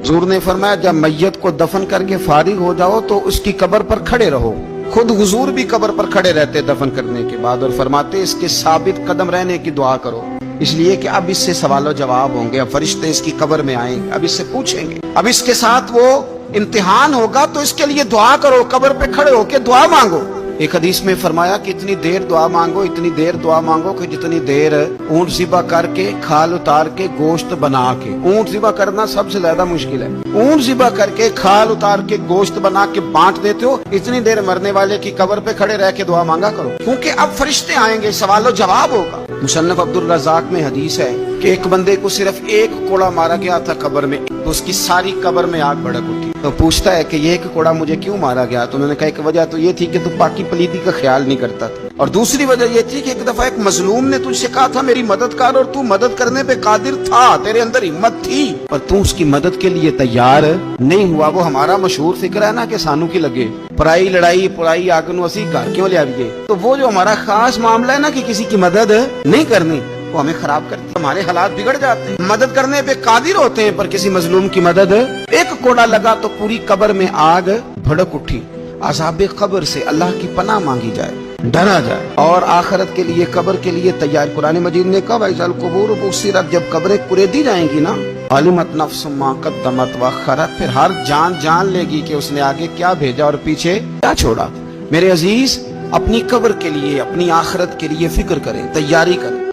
हुजूर ने फरमाया जब मैयत को दफन करके फारिग हो जाओ तो उसकी कब्र पर खड़े रहो। खुद हुजूर भी कब्र पर खड़े रहते दफन करने के बाद और फरमाते इसके साबित कदम रहने की दुआ करो, इसलिए कि अब इससे सवालों जवाब होंगे, अब फरिश्ते इसकी कब्र में आएंगे, अब इससे पूछेंगे, अब इसके साथ वो इम्तिहान होगा, तो इसके लिए दुआ करो, कब्र पे खड़े होके दुआ मांगो। एक हदीस में फरमाया कि इतनी देर दुआ मांगो, इतनी देर दुआ मांगो कि जितनी देर ऊंट ज़िबा करके खाल उतार के गोश्त बना के, ऊंट ज़िबा करना सबसे ज्यादा मुश्किल है, ऊंट ज़िबा करके खाल उतार के गोश्त बना के बांट देते हो, इतनी देर मरने वाले की कब्र पे खड़े रह के दुआ मांगा करो, क्योंकि अब फरिश्ते आएंगे, सवालो जवाब होगा। मुसन्नफ अब्दुल रज़ाक में हदीस है कि एक बंदे को सिर्फ एक कोड़ा मारा गया था कब्र में, तो उसकी सारी कब्र में आग भड़क उठी। तो पूछता है कि ये एक कोड़ा मुझे क्यों मारा गया? तो उन्होंने कहा एक वजह तो ये थी कि तू पाकी पलीदी का ख्याल नहीं करता था, और दूसरी वजह ये थी कि एक दफा एक मजलूम ने तुझसे कहा था मेरी मदद कर, और तू मदद करने पे कादिर था, तेरे अंदर हिम्मत थी, पर तू उसकी मदद के लिए तैयार नहीं हुआ। वो हमारा मशहूर फिक्र है ना कि सानू की लगे पराई लड़ाई पराई आग नू असी घर क्यों ले आइए। तो वो जो हमारा खास मामला है ना कि किसी की मदद नहीं करनी, वो हमें खराब करती है, हमारे हालात बिगड़ जाते हैं। मदद करने पे कादिर होते हैं पर किसी मजलूम की मदद, एक कोड़ा लगा तो पूरी कब्र में आग भड़क उठी। अज़ाब कब्र से अल्लाह की पनाह मांगी जाए, डरा जाए और आखिरत के लिए कब्र के लिए तैयार। कुरान मजीद ने कहा वैज़ल कुबूर बुस्सिरत, जब कब्रें कुरेदी जाएंगी ना, अलिमत नफ्सुम मा क़द्दमत व अख़रत, फिर हर जान जान लेगी कि उसने आगे क्या भेजा और पीछे क्या छोड़ा। मेरे अजीज, अपनी कब्र के लिए अपनी आखिरत के लिए फिक्र करें, तैयारी करें।